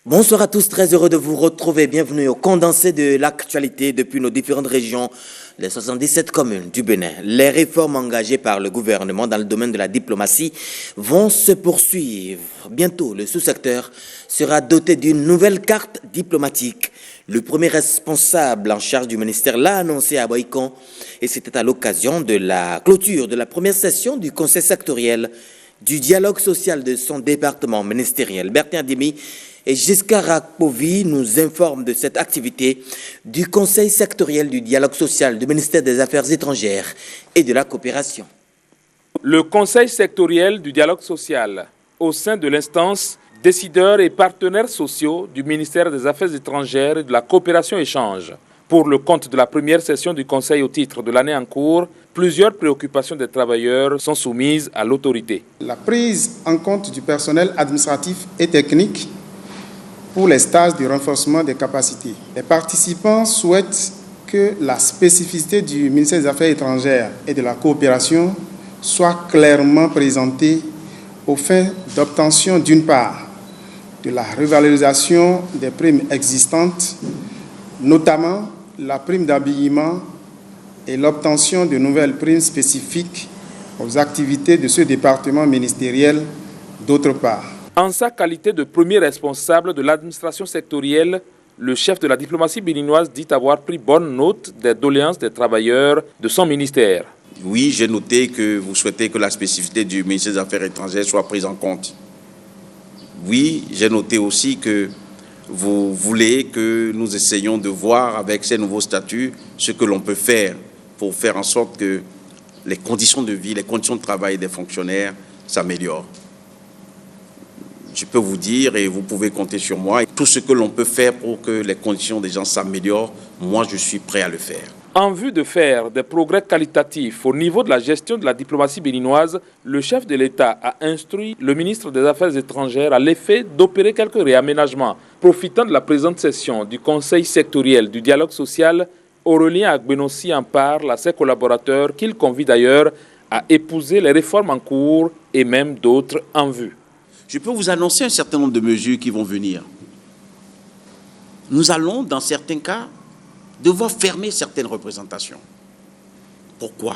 Bonsoir à tous, très heureux de vous retrouver. Bienvenue au condensé de l'actualité depuis nos différentes régions, les 77 communes du Bénin. Les réformes engagées par le gouvernement dans le domaine de la diplomatie vont se poursuivre. Bientôt, le sous-secteur sera doté d'une nouvelle carte diplomatique. Le premier responsable en charge du ministère l'a annoncé à Boïcon et c'était à l'occasion de la clôture de la première session du conseil sectoriel du dialogue social de son département ministériel. Bertin Adimi et Giscard Rakpovi nous informent de cette activité du Conseil sectoriel du dialogue social du ministère des Affaires étrangères et de la coopération. Le Conseil sectoriel du dialogue social, au sein de l'instance décideurs et partenaires sociaux du ministère des Affaires étrangères et de la coopération échange. Pour le compte de la première session du Conseil au titre de l'année en cours, plusieurs préoccupations des travailleurs sont soumises à l'autorité. La prise en compte du personnel administratif et technique pour les stages de renforcement des capacités. Les participants souhaitent que la spécificité du ministère des Affaires étrangères et de la coopération soit clairement présentée aux fins d'obtention d'une part de la revalorisation des primes existantes, notamment la prime d'habillement et l'obtention de nouvelles primes spécifiques aux activités de ce département ministériel d'autre part. En sa qualité de premier responsable de l'administration sectorielle, le chef de la diplomatie béninoise dit avoir pris bonne note des doléances des travailleurs de son ministère. Oui, j'ai noté que vous souhaitez que la spécificité du ministère des Affaires étrangères soit prise en compte. Oui, j'ai noté aussi que vous voulez que nous essayions de voir avec ces nouveaux statuts ce que l'on peut faire pour faire en sorte que les conditions de vie, les conditions de travail des fonctionnaires s'améliorent. Je peux vous dire, et vous pouvez compter sur moi, tout ce que l'on peut faire pour que les conditions des gens s'améliorent, moi je suis prêt à le faire. En vue de faire des progrès qualitatifs au niveau de la gestion de la diplomatie béninoise, le chef de l'État a instruit le ministre des Affaires étrangères à l'effet d'opérer quelques réaménagements. Profitant de la présente session du Conseil sectoriel du dialogue social, Aurélien Agbenossi en parle à ses collaborateurs qu'il convie d'ailleurs à épouser les réformes en cours et même d'autres en vue. Je peux vous annoncer un certain nombre de mesures qui vont venir. Nous allons, dans certains cas, devoir fermer certaines représentations. Pourquoi?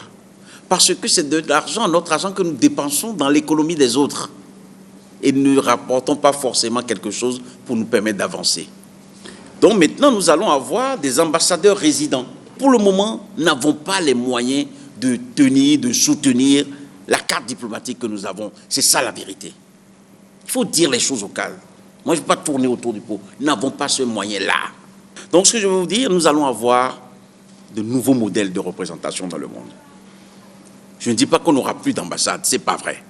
Parce que c'est de l'argent, notre argent que nous dépensons dans l'économie des autres. Et ne rapportons pas forcément quelque chose pour nous permettre d'avancer. Donc maintenant, nous allons avoir des ambassadeurs résidents. Pour le moment, nous n'avons pas les moyens de tenir, de soutenir la carte diplomatique que nous avons. C'est ça la vérité. Il faut dire les choses au calme. Moi, je ne vais pas tourner autour du pot. Nous n'avons pas ce moyen-là. Donc, ce que je veux vous dire, nous allons avoir de nouveaux modèles de représentation dans le monde. Je ne dis pas qu'on n'aura plus d'ambassade, ce n'est pas vrai.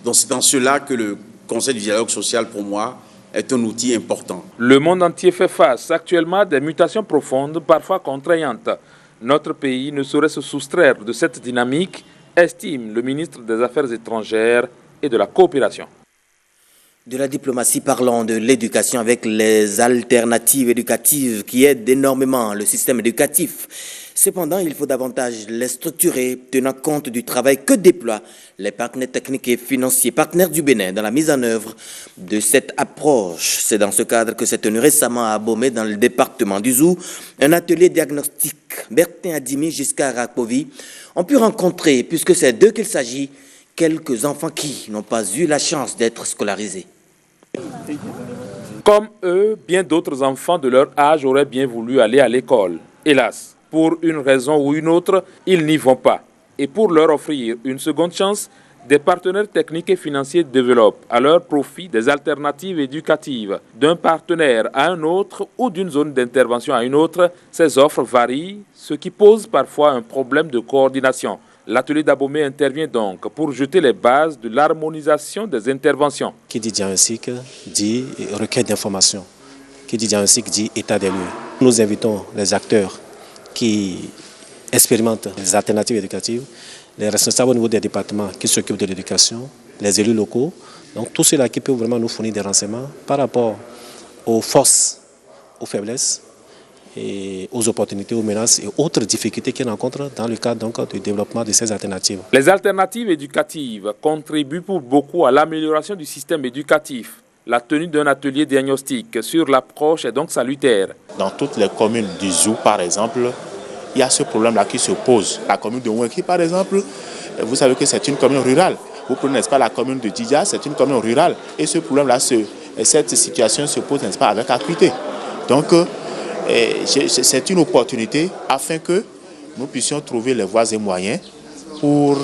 Donc, c'est dans cela que le Conseil du dialogue social, pour moi, est un outil important. Le monde entier fait face actuellement à des mutations profondes, parfois contraignantes. Notre pays ne saurait se soustraire de cette dynamique, estime le ministre des Affaires étrangères et de la coopération. De la diplomatie, parlons de l'éducation avec les alternatives éducatives qui aident énormément le système éducatif. Cependant, il faut davantage les structurer, tenant compte du travail que déploient les partenaires techniques et financiers, partenaires du Bénin, dans la mise en œuvre de cette approche. C'est dans ce cadre que s'est tenu récemment à Abomey, dans le département du Zou, un atelier diagnostic. Bertin Adimi, Giscard Rakpovi ont pu rencontrer, puisque c'est d'eux qu'il s'agit, quelques enfants qui n'ont pas eu la chance d'être scolarisés. Comme eux, bien d'autres enfants de leur âge auraient bien voulu aller à l'école. Hélas, pour une raison ou une autre, ils n'y vont pas. Et pour leur offrir une seconde chance, des partenaires techniques et financiers développent à leur profit des alternatives éducatives. D'un partenaire à un autre ou d'une zone d'intervention à une autre, ces offres varient, ce qui pose parfois un problème de coordination. L'atelier d'Abomey intervient donc pour jeter les bases de l'harmonisation des interventions. Qui dit diagnostic dit requête d'informations. Qui dit diagnostic dit état des lieux. Nous invitons les acteurs qui expérimentent les alternatives éducatives, les responsables au niveau des départements qui s'occupent de l'éducation, les élus locaux. Donc tout cela qui peut vraiment nous fournir des renseignements par rapport aux forces, aux faiblesses et aux opportunités, aux menaces et autres difficultés qu'ils rencontrent dans le cadre donc, du développement de ces alternatives. Les alternatives éducatives contribuent pour beaucoup à l'amélioration du système éducatif. La tenue d'un atelier diagnostique sur l'approche est donc salutaire. Dans toutes les communes du Zou, par exemple, il y a ce problème-là qui se pose. La commune de Ouenki, par exemple, vous savez que c'est une commune rurale. Vous prenez, n'est-ce pas, la commune de Didja, c'est une commune rurale. Et ce problème-là, cette situation se pose, n'est-ce pas, avec acuité. Donc, c'est une opportunité afin que nous puissions trouver les voies et moyens pour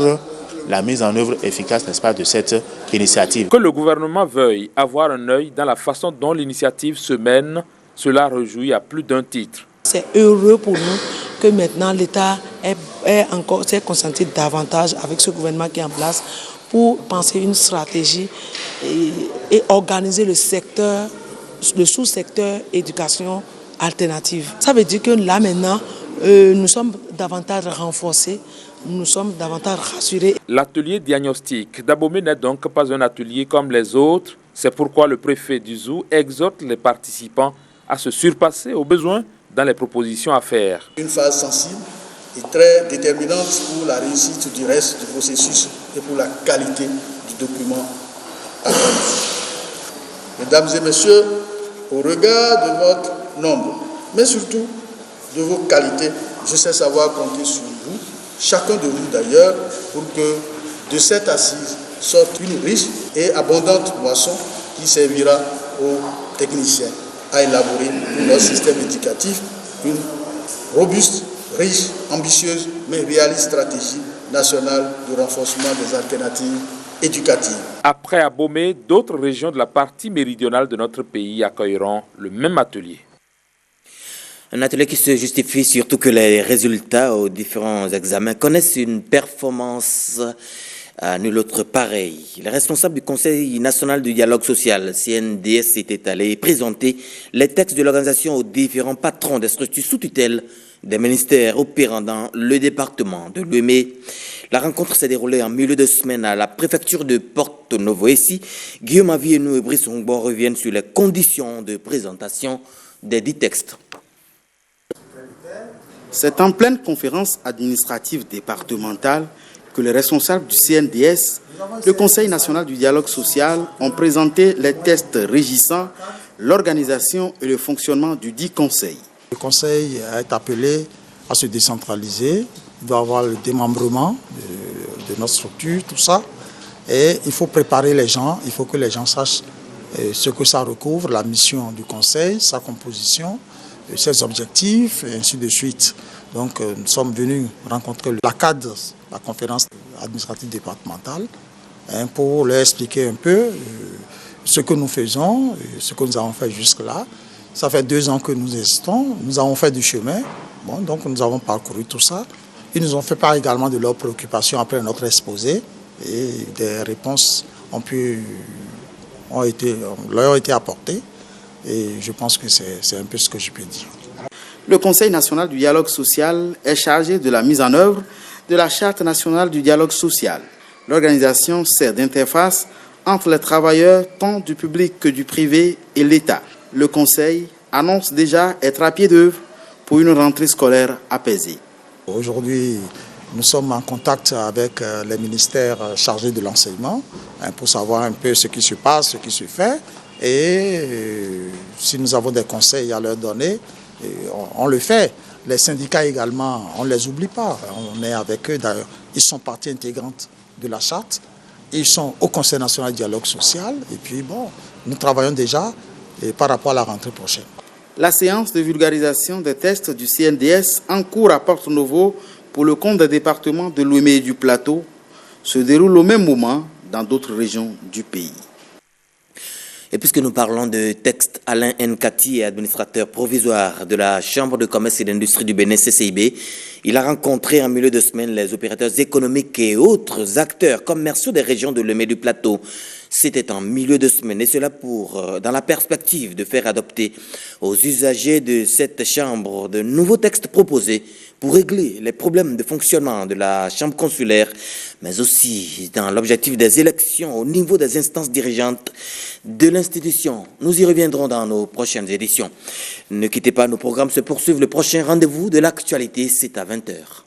la mise en œuvre efficace, n'est-ce pas, de cette initiative. Que le gouvernement veuille avoir un œil dans la façon dont l'initiative se mène, cela réjouit à plus d'un titre. C'est heureux pour nous que maintenant l'État s'est concentré davantage avec ce gouvernement qui est en place pour penser une stratégie et organiser le secteur, le sous-secteur éducation alternative. Ça veut dire que là maintenant, nous sommes davantage renforcés, nous sommes davantage rassurés. L'atelier diagnostic d'Abomey n'est donc pas un atelier comme les autres. C'est pourquoi le préfet du Zou exhorte les participants à se surpasser aux besoins dans les propositions à faire. Une phase sensible et très déterminante pour la réussite du reste du processus et pour la qualité du document attendu. Mesdames et messieurs, au regard de votre nombre, mais surtout de vos qualités, je sais savoir compter sur vous, chacun de vous d'ailleurs, pour que de cette assise sorte une riche et abondante moisson qui servira aux techniciens à élaborer pour notre système éducatif une robuste, riche, ambitieuse, mais réaliste stratégie nationale de renforcement des alternatives éducatives. Après Abomey, d'autres régions de la partie méridionale de notre pays accueilleront le même atelier. Un atelier qui se justifie surtout que les résultats aux différents examens connaissent une performance à nul autre pareil. Les responsables du Conseil national du dialogue social, CNDS, étaient allés présenter les textes de l'organisation aux différents patrons des structures sous tutelle des ministères opérant dans le département de Lomé. La rencontre s'est déroulée en milieu de semaine à la préfecture de Porto-Novo. Ici, Guillaume Avienou et Brice Ongbo reviennent sur les conditions de présentation des 10 textes. C'est en pleine conférence administrative départementale que les responsables du CNDS, le Conseil national du dialogue social, ont présenté les textes régissant l'organisation et le fonctionnement du dit Conseil. Le Conseil est appelé à se décentraliser, il doit avoir le démembrement de notre structure, tout ça. Et il faut préparer les gens, il faut que les gens sachent ce que ça recouvre, la mission du Conseil, sa composition, ses objectifs, et ainsi de suite. Donc nous sommes venus rencontrer la CAD, la conférence administrative départementale, pour leur expliquer un peu ce que nous faisons, ce que nous avons fait jusque-là. Ça fait 2 ans que nous existons, nous avons fait du chemin, bon, donc nous avons parcouru tout ça. Ils nous ont fait part également de leurs préoccupations après notre exposé et des réponses leur ont été apportées et je pense que c'est un peu ce que je peux dire. Le Conseil national du dialogue social est chargé de la mise en œuvre de la Charte nationale du dialogue social. L'organisation sert d'interface entre les travailleurs tant du public que du privé et l'État. Le Conseil annonce déjà être à pied d'œuvre pour une rentrée scolaire apaisée. Aujourd'hui, nous sommes en contact avec les ministères chargés de l'enseignement pour savoir un peu ce qui se passe, ce qui se fait. Et si nous avons des conseils à leur donner, on le fait. Les syndicats également, on ne les oublie pas. On est avec eux d'ailleurs. Ils sont partie intégrante de la charte. Ils sont au Conseil national du dialogue social. Et puis bon, nous travaillons déjà par rapport à la rentrée prochaine. La séance de vulgarisation des textes du CNDS en cours à Porto-Novo pour le compte des départements de Lomé et du Plateau se déroule au même moment dans d'autres régions du pays. Et puisque nous parlons de texte, Alain Nkati, administrateur provisoire de la Chambre de commerce et d'industrie du Bénin, CCIB, il a rencontré en milieu de semaine les opérateurs économiques et autres acteurs commerciaux des régions de Lomé et du Plateau. C'était en milieu de semaine et cela dans la perspective de faire adopter aux usagers de cette chambre de nouveaux textes proposés pour régler les problèmes de fonctionnement de la chambre consulaire, mais aussi dans l'objectif des élections au niveau des instances dirigeantes de l'institution. Nous y reviendrons dans nos prochaines éditions. Ne quittez pas, nos programmes se poursuivent. Le prochain rendez-vous de l'actualité, c'est à 20h.